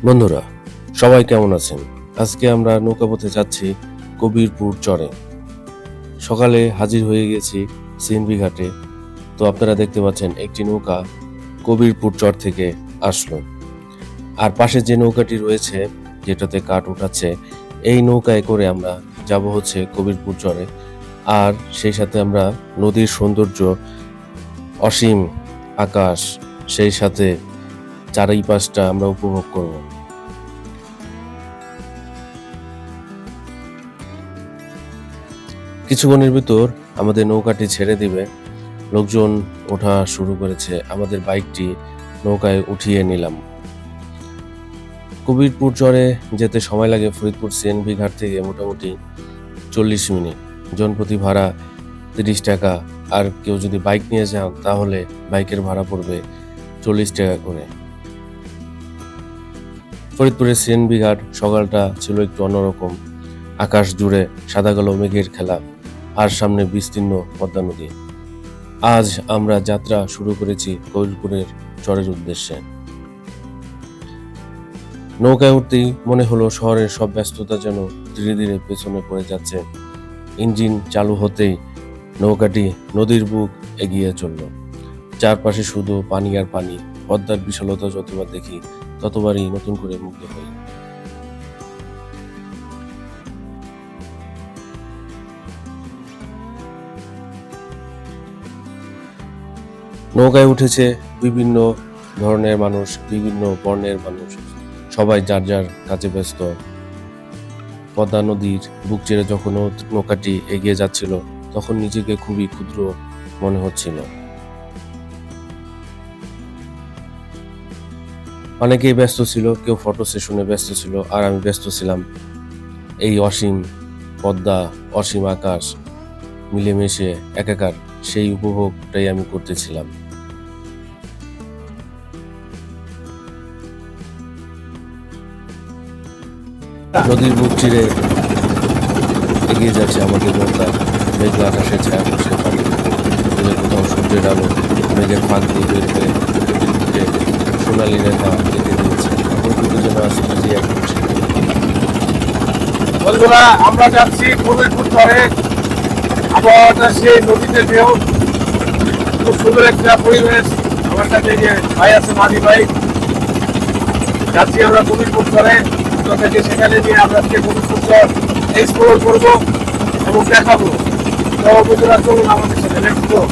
বন্ধুরা, সবাই কেমন আছেন? আজকে আমরা নৌকাপথে যাচ্ছি কবিরপুর চরে। সকালে হাজির হয়ে গেছি সিএনবি ঘাটে। তো আপনারা দেখতে পাচ্ছেন একটি নৌকা কবিরপুর চর থেকে আসলো। আর পাশে যে নৌকাটি রয়েছে, যেটাতে কাঠ উঠাচ্ছে, এই নৌকায় করে আমরা যাব হচ্ছে কবিরপুর চরে। আর সেই সাথে আমরা নদীর সৌন্দর্য, অসীম আকাশ, সেই সাথে চারিপাশটা আমরা উপভোগ করব। কিছুক্ষণের ভিতর আমাদের নৌকাটি ছেড়ে দিবে। লোকজন ওঠা শুরু করেছে। আমাদের বাইকটি নৌকায় উঠিয়ে নিলাম। কবিরপুর চরে যেতে সময় লাগে ফরিদপুর সিএনবি ঘাট থেকে মোটামুটি 40 মিনিট। জনপ্রতি ভাড়া 30 টাকা। আর কেউ যদি বাইক নিয়ে যান তাহলে বাইকের ভাড়া পড়বে 40 টাকা করে। ফরিদপুরের সিএনবি ঘাট সকালটা ছিল একটু অন্যরকম। আকাশ জুড়ে সাদা কালো মেঘের খেলা, আর সামনে বিস্তীর্ণ পদ্মা নদী। আজ আমরা যাত্রা শুরু করেছি কবিরপুরের চরের উদ্দেশ্যে। নৌকায় উঠতেই মনে হলো শহরের সব ব্যস্ততা যেন ধীরে ধীরে পেছনে পড়ে যাচ্ছে। ইঞ্জিন চালু হতেই নৌকাটি নদীর বুক এগিয়ে চলল। চারপাশে শুধু পানি আর পানি। পদ্মার বিশালতা যতবার দেখি ততবারই নতুন করে মুগ্ধ হই। নৌকায় উঠেছে বিভিন্ন ধরনের মানুষ, বিভিন্ন বর্ণের মানুষ। সবাই যার যার কাজে ব্যস্ত। পদ্মা নদীর বুক চিরে যখন নৌকাটি এগিয়ে যাচ্ছিল, তখন নিজেকে খুবই ক্ষুদ্র মনে হচ্ছিল। অনেকেই ব্যস্ত ছিল, কেউ ফটো সেশনে ব্যস্ত ছিল, আর আমি ব্যস্ত ছিলাম এই অসীম পদ্মা, অসীম আকাশ মিলেমিশে একাকার, সেই উপভোগটাই আমি করতেছিলাম। নদীর বুক চিরে এগিয়ে যাচ্ছে আমাদের নৌকা। মেঘলা আকাশে ছায়া বসে পানি, দূরে কোথাও সূর্যের আলো মেঘের ফাঁক দিয়ে বের হয়ে নদীর বুকে সোনালি রেখা কেটে দিয়েছে। প্রকৃতি যেন আসলে যে এক খুশি। বন্ধুরা, আমরা যাচ্ছি কবিরপুর চরে। আবহাওয়াটা সেই নদীতে ঢেউ, খুব সুন্দর একটা পরিবেশ। আমার কাছে যে ভাই আছে, মাঝি ভাই, যাচ্ছি আমরা কবিরপুর চরে। থেকে সেখানে নিয়ে আমরা আজকে কবিরপুর চর এক্সপ্লোর করবো এবং দেখাবো। তো বন্ধুরা, চলুন আমাদের সাথে, লেটস গো।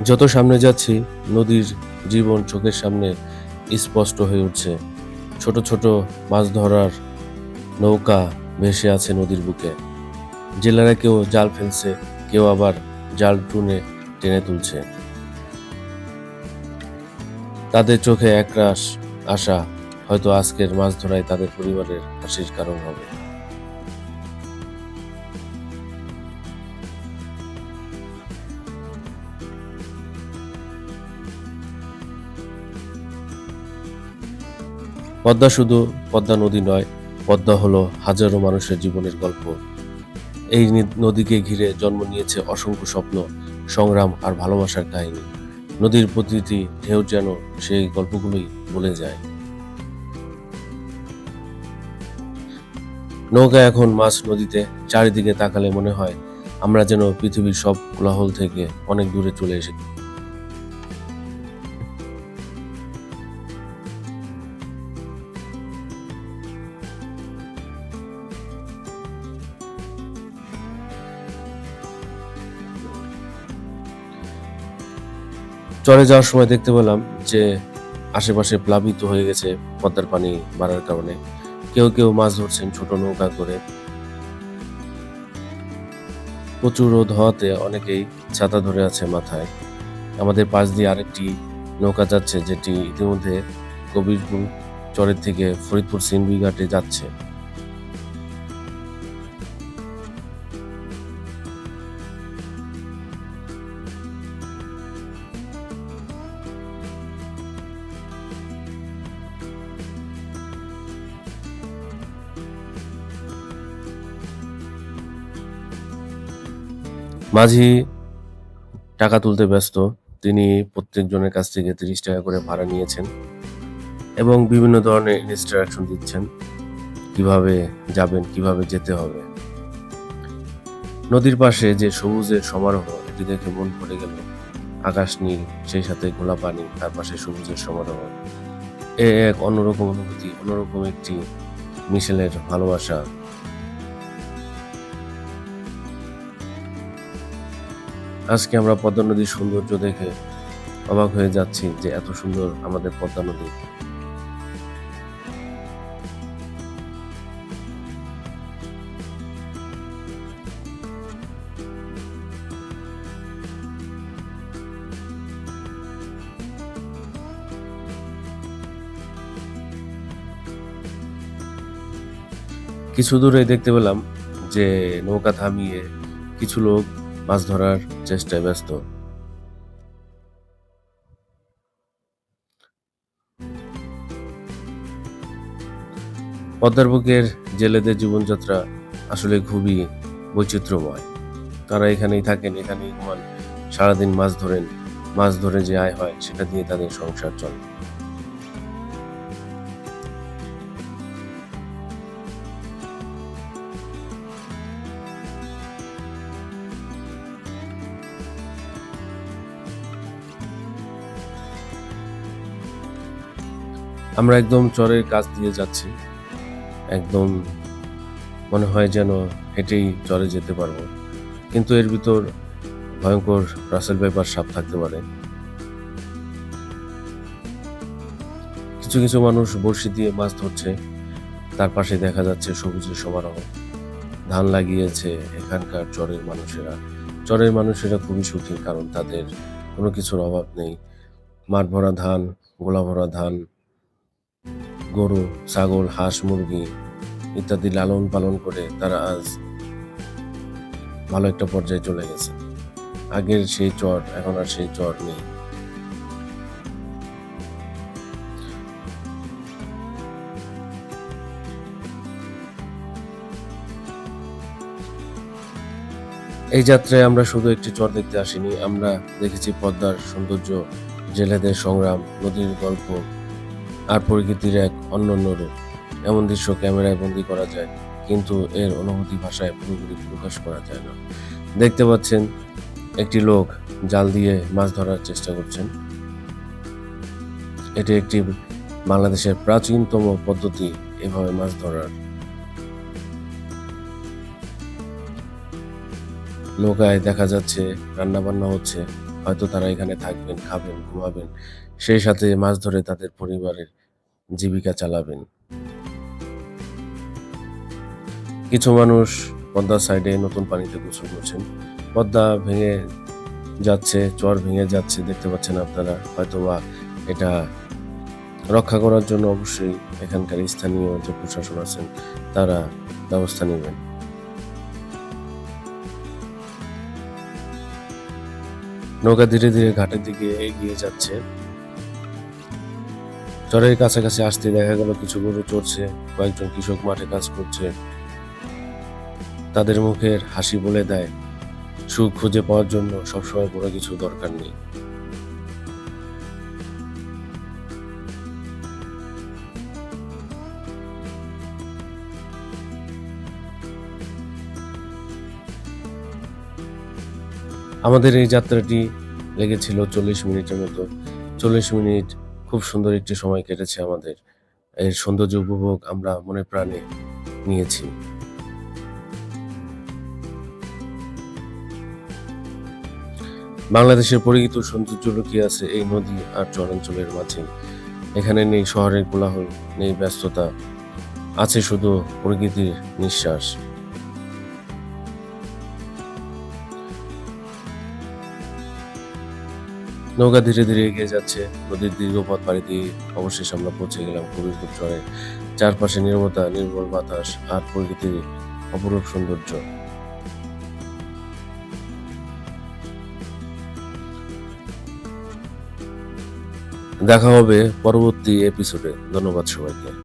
যত সামনে যাচ্ছি নদীর জীবন চোখের সামনে স্পষ্ট হয়ে উঠছে। ছোট ছোট মাছ ধরার নৌকা ভেসে আছে নদীর বুকে। জেলেরা কেউ জাল ফেলছে, কেউ আবার জাল টেনে তুলছে। তাদের চোখে একরাশ আশা, হয়তো আজকের মাছ ধরাই তাদের পরিবারের হাসির কারণ হবে। পদ্মা শুধু পদ্মা নদী নয়, পদ্মা হলো হাজারো মানুষের জীবনের গল্প। এই নদীকে ঘিরে জন্ম নিয়েছে অসংখ্য স্বপ্ন, সংগ্রাম আর ভালোবাসার কাহিনী। নদীর প্রতিটি ঢেউ যেন সেই গল্পগুলোই বলে যায়। নৌকা এখন মাছ নদীতে, চারিদিকে তাকালে মনে হয় আমরা যেন পৃথিবীর সব কোলাহল থেকে অনেক দূরে চলে এসেছি। চলে যাওয়ার সময় দেখতে পেলাম যে আশেপাশে প্লাবিত হয়ে গেছে পদ্মার পানি বাড়ার কারণে। কেউ কেউ মাছ ধরছেন ছোট নৌকা করে। প্রচুর রোদ হওয়াতে অনেকেই ছাতা ধরে আছে মাথায়। আমাদের পাশ দিয়ে আরেকটি নৌকা যাচ্ছে, যেটি ইতিমধ্যে কবিরপুর চরের থেকে ফরিদপুর সিএনবি ঘাটে যাচ্ছে। মাঝি টাকা তুলতে ব্যস্ত। তিনি প্রত্যেকজনের কাছ থেকে 30 টাকা করে ভাড়া নিয়েছেন এবং বিভিন্ন ধরনের ইনস্ট্রাকশন দিচ্ছেন কিভাবে যাবেন, কিভাবে যেতে হবে। নদীর পাশে যে সবুজের সমারোহ, এটি দেখে মন পড়ে গেল আকাশ নীল, সেই সাথে ঘোলা পানি, তার পাশে সবুজের সমারোহ। এক অন্যরকম অনুভূতি, অন্যরকম একটি মিশেলের ভালোবাসা। আজকে আমরা পদ্মা নদীর সৌন্দর্য দেখে অবাক হয়ে যাচ্ছি যে এত সুন্দর আমাদের পদ্মা নদী। কিছু দূরে দেখতে পেলাম যে নৌকা থামিয়ে কিছু লোক মাছ ধরার চেষ্টায় ব্যস্ত। পদ্মার বুকের জেলেদের জীবনযাত্রা আসলে খুবই বৈচিত্র্যময়। তারা এখানেই থাকেন, এখানেই ঘুমান, সারাদিন মাছ ধরেন, মাছ ধরে যে আয় হয় সেটা দিয়ে তাদের সংসার চলে। আমরা একদম চরের কাছ দিয়ে যাচ্ছি, একদম মনে হয় যেন হেঁটেই চরে যেতে পারবো, কিন্তু এর ভিতর ভয়ঙ্কর রাসেল ভাইপার সাপ থাকতে পারে। কিছু কিছু মানুষ বড়শি দিয়ে মাছ ধরছে, তার পাশে দেখা যাচ্ছে সবুজের সমারোহ। ধান লাগিয়েছে এখানকার চরের মানুষেরা খুবই সুখী, কারণ তাদের কোনো কিছুর অভাব নেই। মাঠ ভরা ধান, গোলা ভরা ধান, গরু, ছাগল, হাঁস, মুরগি ইত্যাদি লালন পালন করে তারা আজ ভালো একটা পর্যায়ে চলে গেছে। আগের সেই চর এখন আর সেই চর নেই। এই যাত্রায় আমরা শুধু একটি চর দেখতে আসিনি, আমরা দেখেছি পদ্মার সৌন্দর্য, জেলেদের সংগ্রাম, নদীর গল্প আর প্রকৃতির এক অনন্য রূপ। এমন দৃশ্য ক্যামেরায় বন্দি করা যায়, কিন্তু এর অনুভূতি ভাষায় পুরোপুরি প্রকাশ করা যায় না। দেখতে পাচ্ছেন একটি লোক জাল দিয়ে মাছ ধরার চেষ্টা করছেন। এটি একটি বাংলাদেশের প্রাচীনতম পদ্ধতি এভাবে মাছ ধরার। নৌকায় দেখা যাচ্ছে রান্না বান্না হচ্ছে, হয়তো তারা এখানে থাকবেন, খাবেন, ঘুমাবেন, সেই সাথে মাছ ধরে তাদের পরিবারের জীবিকা চালাবেন। কিছু মানুষ পদ্মার সাইডে নতুন পানিতে গোসল করছেন। পদ্মা ভেঙে যাচ্ছে, চর ভেঙে যাচ্ছে, দেখতে পাচ্ছেন আপনারা। হয়তোবা এটা রক্ষা করার জন্য অবশ্যই এখানকার স্থানীয় যে প্রশাসন আছেন তারা ব্যবস্থা নেবেন। নৌকা ধীরে ধীরে ঘাটের দিকে এগিয়ে যাচ্ছে। চরের কাছাকাছি আসতে দেখা গেল কিছু গরু চড়ছে, কয়েকজন কৃষক মাঠে কাজ করছে। তাদের মুখের হাসি বলে দেয় সুখ খুঁজে পাওয়ার জন্য সবসময় কোনো কিছু দরকার নেই। আমাদের এই যাত্রাটি লেগেছিল 40 মিনিটের মতো। 40 মিনিট খুব সুন্দর একটি সময় কেটেছে আমাদের। এর সৌন্দর্য উপভোগ আমরা মনে প্রাণে নিয়েছি। বাংলাদেশের পরিচিত সৌন্দর্য লুকিয়ে আছে এই নদী আর চরাঞ্চলের মাঝে। এখানে নেই শহরের কোলাহল, নেই ব্যস্ততা, আছে শুধু প্রকৃতির নিঃশ্বাস। নৌকা ধীরে ধীরে এগিয়ে যাচ্ছে, নদীর দীর্ঘ পথ পাড়ি দিয়ে অবশেষে আমরা পৌঁছে গেলাম কবিরপুর চরে। চারপাশে নীরবতা, নির্মল বাতাস আর প্রকৃতির অপরূপ সৌন্দর্য। দেখা হবে পরবর্তী এপিসোডে। ধন্যবাদ সবাইকে।